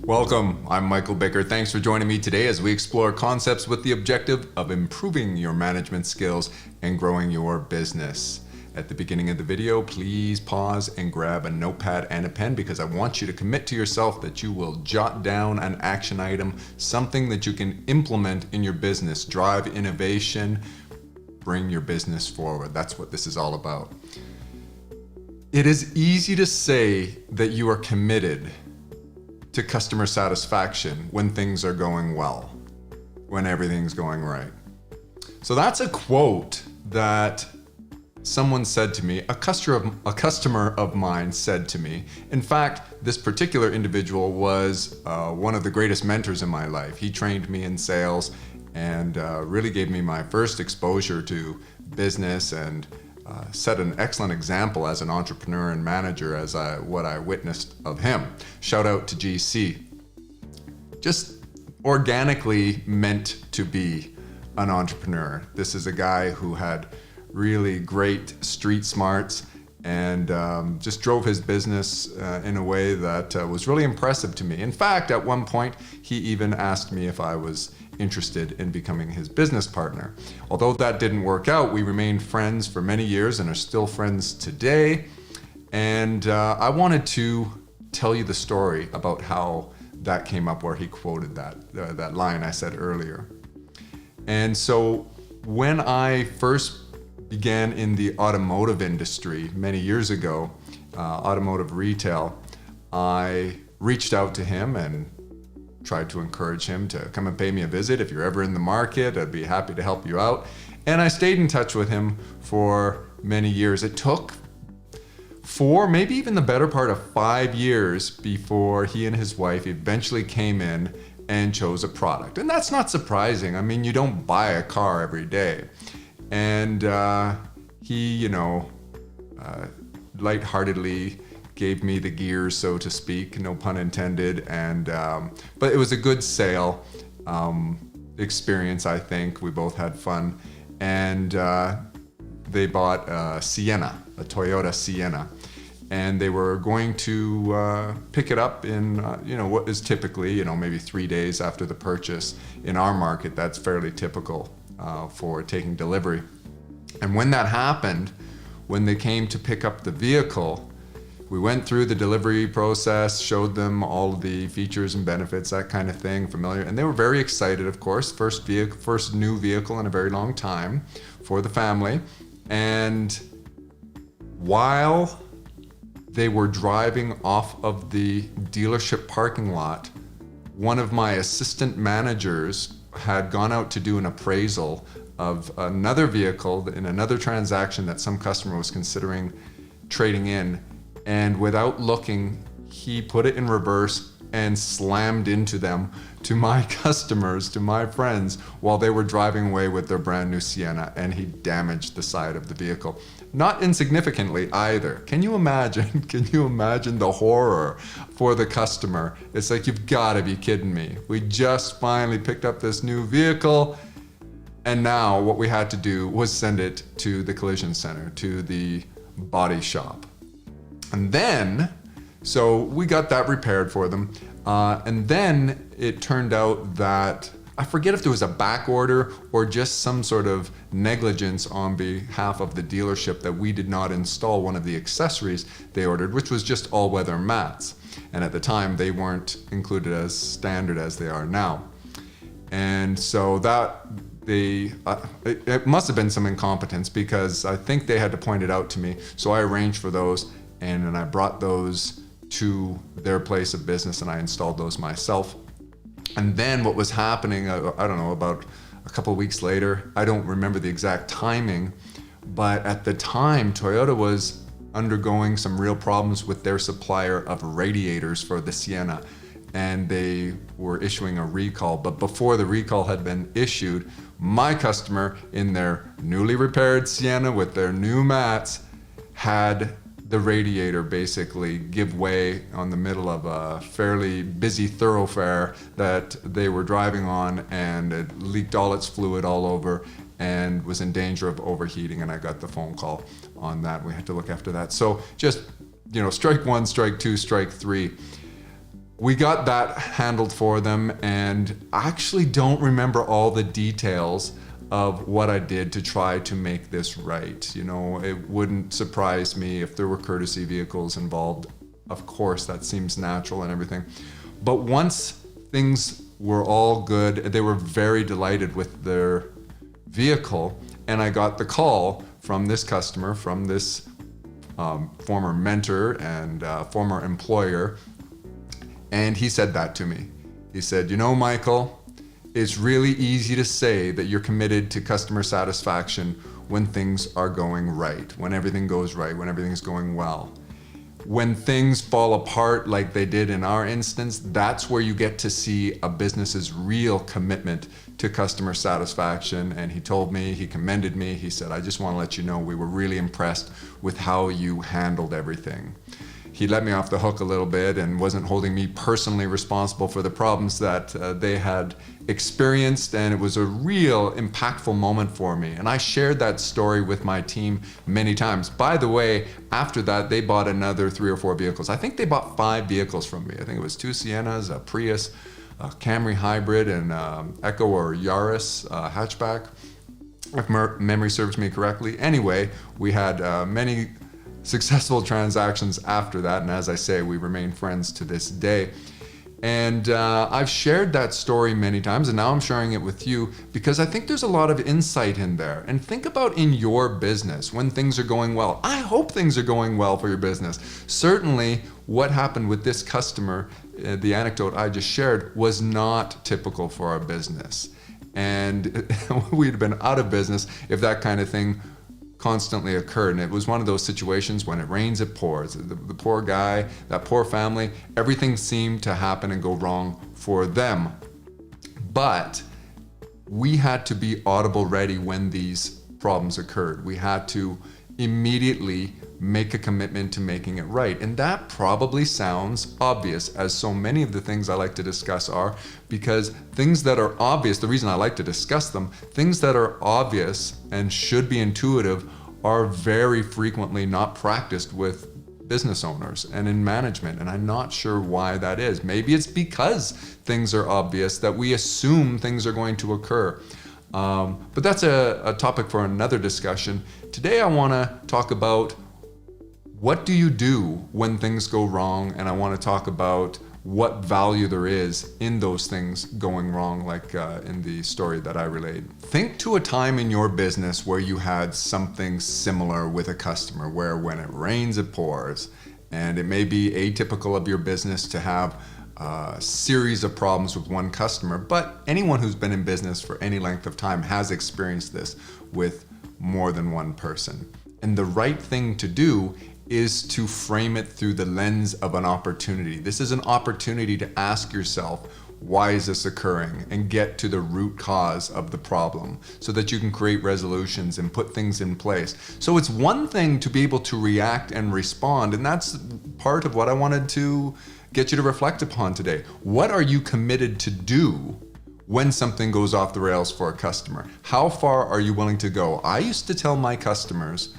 Welcome, I'm Michael Bickert. Thanks for joining me today as we explore concepts with the objective of improving your management skills and growing your business. At the beginning of the video, please pause and grab a notepad and a pen because I want you to commit to yourself that you will jot down an action item, something that you can implement in your business, drive innovation, bring your business forward. That's what this is all about. It is easy to say that you are committed to customer satisfaction when things are going well, when everything's going right. So that's a quote that someone said to me, a customer of mine said to me. In fact, this particular individual was one of the greatest mentors in my life. He trained me in sales and really gave me my first exposure to business and set an excellent example as an entrepreneur and manager as what I witnessed of him. Shout out to GC. Just organically meant to be an entrepreneur. This is a guy who had really great street smarts and just drove his business in a way that was really impressive to me. In fact, at one point, he even asked me if I was interested in becoming his business partner. Although that didn't work out, we remained friends for many years and are still friends today. And I wanted to tell you the story about how that came up where he quoted that line I said earlier. And so when I first began in the automotive industry many years ago, automotive retail, I reached out to him and tried to encourage him to come and pay me a visit. If you're ever in the market, I'd be happy to help you out. And I stayed in touch with him for many years. It took 4, maybe even the better part of 5 years before he and his wife eventually came in and chose a product. And that's not surprising. I mean, you don't buy a car every day. And he, lightheartedly gave me the gears, so to speak, no pun intended. And but it was a good sale experience, I think. We both had fun. And they bought a Sienna, a Toyota Sienna. And they were going to pick it up in, what is typically, maybe 3 days after the purchase. In our market, that's fairly typical for taking delivery. And when that happened, when they came to pick up the vehicle, we went through the delivery process, showed them all of the features and benefits, that kind of thing, familiar. And they were very excited, of course, first new vehicle in a very long time for the family. And while they were driving off of the dealership parking lot, one of my assistant managers had gone out to do an appraisal of another vehicle in another transaction that some customer was considering trading in. And without looking, he put it in reverse and slammed into them, to my customers, to my friends, while they were driving away with their brand new Sienna, and he damaged the side of the vehicle. Not insignificantly either. Can you imagine? Can you imagine the horror for the customer? It's like, you've got to be kidding me. We just finally picked up this new vehicle, and now what we had to do was send it to the collision center, to the body shop. And then, so we got that repaired for them. And then it turned out that, I forget if there was a back order or just some sort of negligence on behalf of the dealership that we did not install one of the accessories they ordered, which was just all-weather mats. And at the time, they weren't included as standard as they are now. And so that it must have been some incompetence, because I think they had to point it out to me. So I arranged for those. And then I brought those to their place of business and I installed those myself. And then what was happening, I don't know, about a couple of weeks later, I don't remember the exact timing, but at the time, Toyota was undergoing some real problems with their supplier of radiators for the Sienna. And they were issuing a recall. But before the recall had been issued, my customer, in their newly repaired Sienna with their new mats, had the radiator basically give way on the middle of a fairly busy thoroughfare that they were driving on, and it leaked all its fluid all over and was in danger of overheating. And I got the phone call on that. We had to look after that. So just, strike one, strike two, strike three. we got that handled for them, and I actually don't remember all the details of what I did to try to make this right. You know, it wouldn't surprise me if there were courtesy vehicles involved. Of course, that seems natural and everything. But once things were all good, they were very delighted with their vehicle, and I got the call from this customer, from this former mentor and former employer, and he said that to me. He said, you know, Michael, it's really easy to say that you're committed to customer satisfaction when things are going right, when everything goes right, when everything's going well. When things fall apart like they did in our instance, that's where you get to see a business's real commitment to customer satisfaction. And he told me, he commended me, he said, I just want to let you know we were really impressed with how you handled everything. He let me off the hook a little bit and wasn't holding me personally responsible for the problems that they had experienced, and it was a real impactful moment for me. And I shared that story with my team many times. By the way, after that, they bought another 3 or 4 vehicles. I think they bought 5 vehicles from me. I think it was 2 Siennas, a Prius, a Camry Hybrid, and Echo or Yaris hatchback, if memory serves me correctly. Anyway, we had many successful transactions after that, and as I say, we remain friends to this day. And I've shared that story many times, and now I'm sharing it with you because I think there's a lot of insight in there. And think about in your business when things are going well. I hope things are going well for your business. Certainly what happened with this customer, the anecdote I just shared, was not typical for our business. And we'd have been out of business if that kind of thing constantly occurred. And it was one of those situations when it rains, it pours. The poor guy, that poor family, everything seemed to happen and go wrong for them. But we had to be audible ready when these problems occurred. We had to immediately make a commitment to making it right. And that probably sounds obvious, as so many of the things I like to discuss are, because things that are obvious, the reason I like to discuss them, things that are obvious and should be intuitive are very frequently not practiced with business owners and in management. And I'm not sure why that is. Maybe it's because things are obvious that we assume things are going to occur. But that's a topic for another discussion. Today I want to talk about what do you do when things go wrong, and I want to talk about what value there is in those things going wrong, like in the story that I relayed. Think to a time in your business where you had something similar with a customer, where when it rains, it pours, and it may be atypical of your business to have a series of problems with one customer, but anyone who's been in business for any length of time has experienced this with more than one person. And the right thing to do is to frame it through the lens of an opportunity. This is an opportunity to ask yourself, why is this occurring? And get to the root cause of the problem so that you can create resolutions and put things in place. So it's one thing to be able to react and respond, and that's part of what I wanted to get you to reflect upon today. What are you committed to do when something goes off the rails for a customer? How far are you willing to go? I used to tell my customers,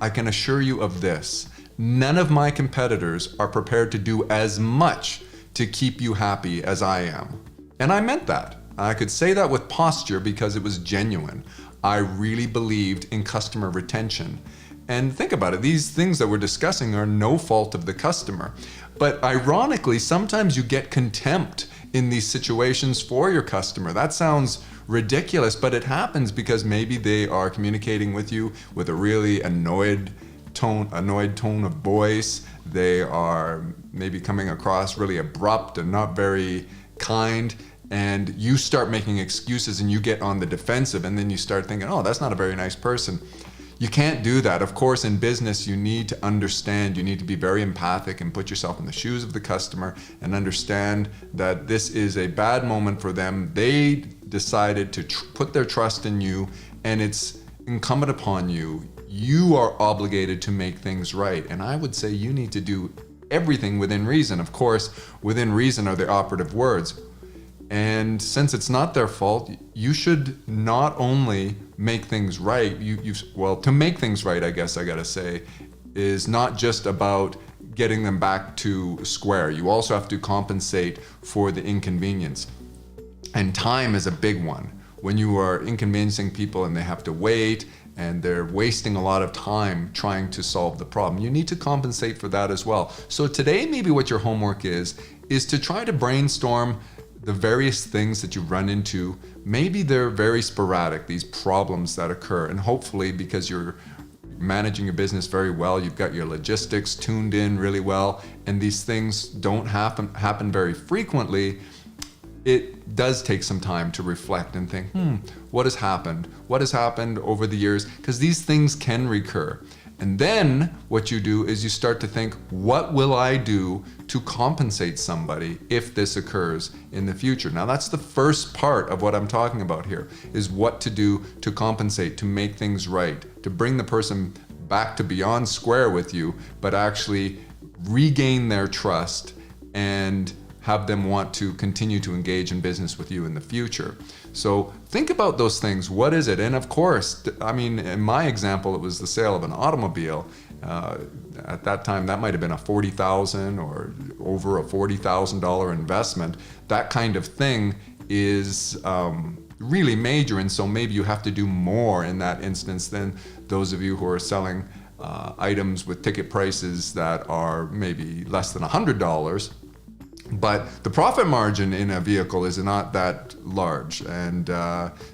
I can assure you of this, none of my competitors are prepared to do as much to keep you happy as I am. And I meant that. I could say that with posture because it was genuine. I really believed in customer retention. And think about it, these things that we're discussing are no fault of the customer. But ironically, sometimes you get contempt in these situations for your customer. That sounds ridiculous, but it happens because maybe they are communicating with you with a really annoyed tone of voice. They are maybe coming across really abrupt and not very kind, and you start making excuses and you get on the defensive, and then you start thinking, oh, that's not a very nice person. You can't do that. Of course, in business, you need to understand, you need to be very empathic and put yourself in the shoes of the customer and understand that this is a bad moment for them. They decided to put their trust in you, and it's incumbent upon you. You are obligated to make things right. And I would say you need to do everything within reason. Of course, within reason are the operative words. And since it's not their fault, you should not only make things right, to make things right, I guess I gotta say, is not just about getting them back to square. You also have to compensate for the inconvenience. And time is a big one. When you are inconveniencing people and they have to wait and they're wasting a lot of time trying to solve the problem, you need to compensate for that as well. So today, maybe what your homework is to try to brainstorm the various things that you run into. Maybe they're very sporadic, these problems that occur, and hopefully because you're managing your business very well, you've got your logistics tuned in really well, and these things don't happen very frequently. It does take some time to reflect and think, what has happened? What has happened over the years? Because these things can recur. And then what you do is you start to think, what will I do to compensate somebody if this occurs in the future? Now that's the first part of what I'm talking about here, is what to do to compensate, to make things right, to bring the person back to beyond square with you, but actually regain their trust and have them want to continue to engage in business with you in the future. So think about those things. What is it? And of course, I mean, in my example, it was the sale of an automobile. At that time, that might have been a $40,000 or over a $40,000 investment. That kind of thing is really major, and so maybe you have to do more in that instance than those of you who are selling items with ticket prices that are maybe less than $100. But the profit margin in a vehicle is not that large, and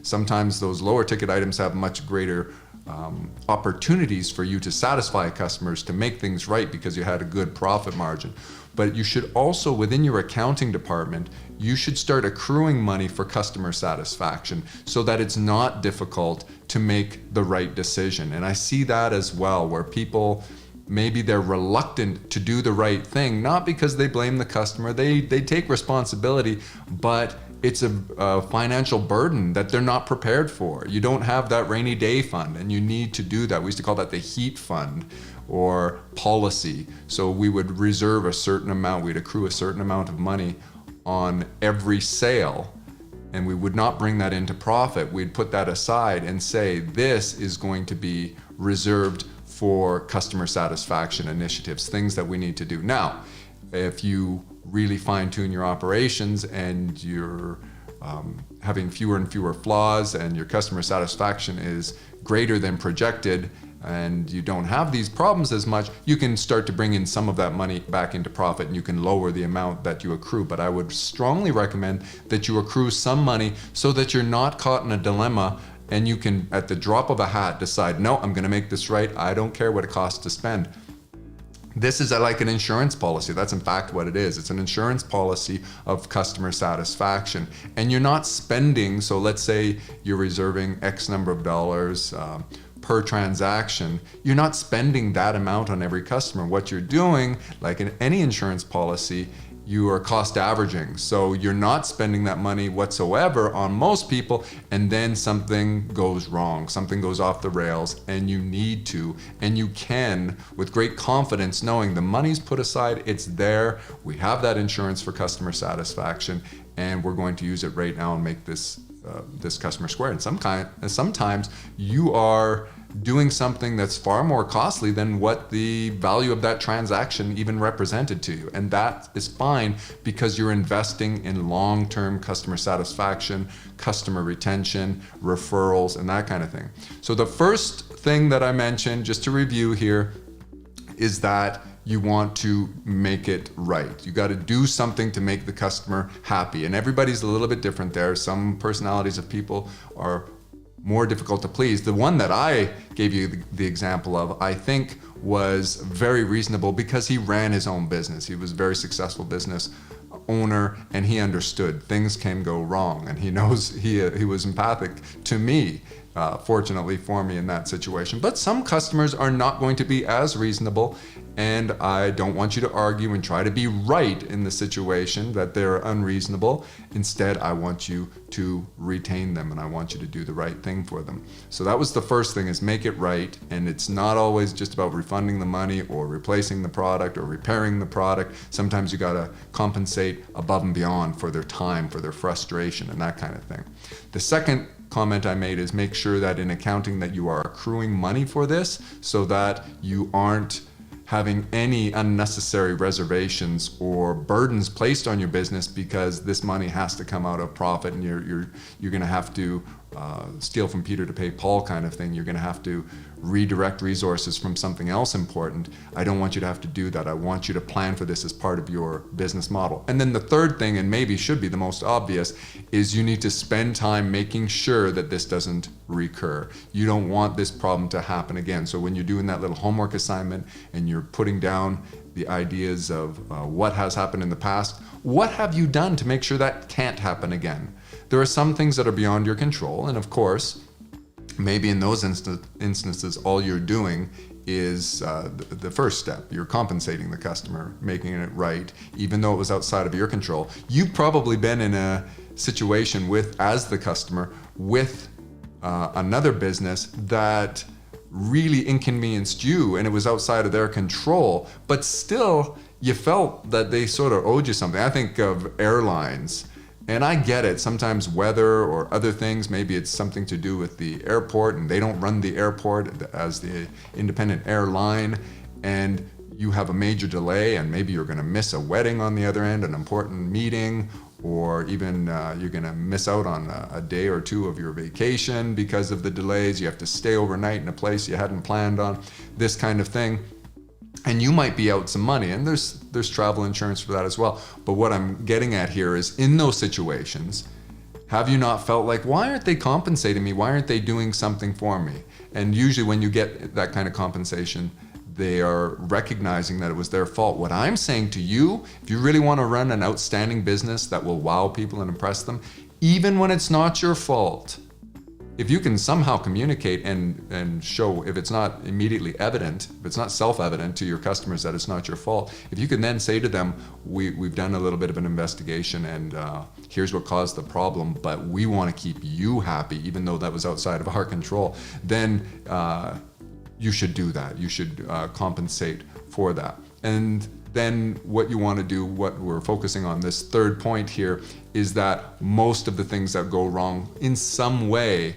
sometimes those lower ticket items have much greater opportunities for you to satisfy customers, to make things right because you had a good profit margin. But you should also, within your accounting department, you should start accruing money for customer satisfaction so that it's not difficult to make the right decision. And I see that as well, where people, maybe they're reluctant to do the right thing, not because they blame the customer, they take responsibility, but it's a financial burden that they're not prepared for. You don't have that rainy day fund, and you need to do that. We used to call that the heat fund or policy. So we would reserve a certain amount, we'd accrue a certain amount of money on every sale, and we would not bring that into profit. We'd put that aside and say, this is going to be reserved for customer satisfaction initiatives, things that we need to do. Now, if you really fine tune your operations and you're having fewer and fewer flaws and your customer satisfaction is greater than projected and you don't have these problems as much, you can start to bring in some of that money back into profit and you can lower the amount that you accrue. But I would strongly recommend that you accrue some money so that you're not caught in a dilemma and you can, at the drop of a hat, decide, no, I'm gonna make this right. I don't care what it costs to spend. This is like an insurance policy. That's in fact what it is. It's an insurance policy of customer satisfaction. And you're not spending, so let's say you're reserving X number of dollars per transaction. You're not spending that amount on every customer. What you're doing, like in any insurance policy, you are cost averaging. So you're not spending that money whatsoever on most people, and then something goes wrong, something goes off the rails, and you need to, and you can, with great confidence, knowing the money's put aside, it's there, we have that insurance for customer satisfaction, and we're going to use it right now and make this customer square. And sometimes you are doing something that's far more costly than what the value of that transaction even represented to you. And that is fine because you're investing in long-term customer satisfaction, customer retention, referrals, and that kind of thing. So the first thing that I mentioned, just to review here, is that you want to make it right. You got to do something to make the customer happy. And everybody's a little bit different there. Some personalities of people are more difficult to please. The one that I gave you the example of, I think was very reasonable because he ran his own business. He was a very successful business owner and he understood things can go wrong, and he knows he was empathic to me, fortunately for me in that situation. But some customers are not going to be as reasonable, and I don't want you to argue and try to be right in the situation that they're unreasonable. Instead, I want you to retain them and I want you to do the right thing for them. So that was the first thing, is make it right. And it's not always just about refunding the money or replacing the product or repairing the product. Sometimes you gotta compensate above and beyond for their time, for their frustration and that kind of thing. The second comment I made is make sure that in accounting that you are accruing money for this so that you aren't having any unnecessary reservations or burdens placed on your business because this money has to come out of profit, and you're going to have to steal from Peter to pay Paul kind of thing. You're going to have to redirect resources from something else important. I don't want you to have to do that. I want you to plan for this as part of your business model. And then the third thing, and maybe should be the most obvious, is you need to spend time making sure that this doesn't recur. You don't want this problem to happen again. So when you're doing that little homework assignment and you're putting down the ideas of what has happened in the past, what have you done to make sure that can't happen again? There are some things that are beyond your control, and of course, maybe in those instances, all you're doing is the first step. You're compensating the customer, making it right, even though it was outside of your control. You've probably been in a situation as the customer, with another business that really inconvenienced you and it was outside of their control, but still you felt that they sort of owed you something. I think of airlines. And I get it, sometimes weather or other things, maybe it's something to do with the airport and they don't run the airport as the independent airline, and you have a major delay and maybe you're gonna miss a wedding on the other end, an important meeting, or even you're gonna miss out on a day or two of your vacation because of the delays. You have to stay overnight in a place you hadn't planned on, this kind of thing. And you might be out some money, and there's travel insurance for that as well. But what I'm getting at here is, in those situations, have you not felt like, why aren't they compensating me? Why aren't they doing something for me? And usually when you get that kind of compensation, they are recognizing that it was their fault. What I'm saying to you, if you really want to run an outstanding business that will wow people and impress them, even when it's not your fault, if you can somehow communicate and show, if it's not immediately evident, if it's not self-evident to your customers that it's not your fault, if you can then say to them, we've done a little bit of an investigation and here's what caused the problem, but we want to keep you happy even though that was outside of our control, then you should do that. You should compensate for that. And then what you want to do, what we're focusing on, this third point here, is that most of the things that go wrong in some way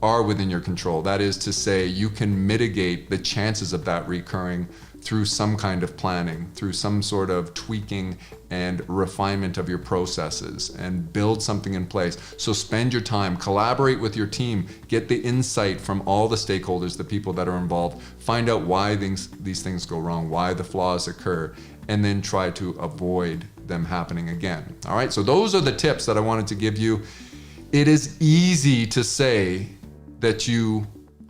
are within your control. That is to say, you can mitigate the chances of that recurring through some kind of planning, through some sort of tweaking and refinement of your processes, and build something in place. So spend your time, collaborate with your team, get the insight from all the stakeholders, the people that are involved, find out why these things go wrong, why the flaws occur, and then try to avoid them happening again. All right, so those are the tips that I wanted to give you. It is easy to say that you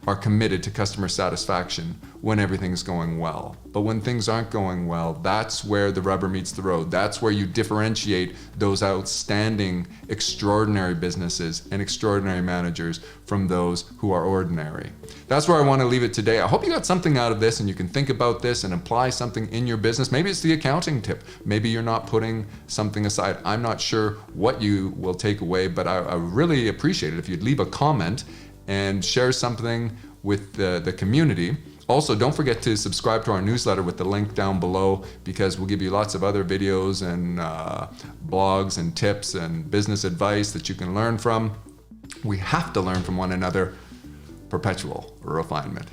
are committed to customer satisfaction when everything's going well. But when things aren't going well, that's where the rubber meets the road. That's where you differentiate those outstanding, extraordinary businesses and extraordinary managers from those who are ordinary. That's where I want to leave it today. I hope you got something out of this and you can think about this and apply something in your business. Maybe it's the accounting tip. Maybe you're not putting something aside. I'm not sure what you will take away, but I really appreciate it if you'd leave a comment and share something with the community. Also, don't forget to subscribe to our newsletter with the link down below, because we'll give you lots of other videos and blogs and tips and business advice that you can learn from. We have to learn from one another. Perpetual refinement.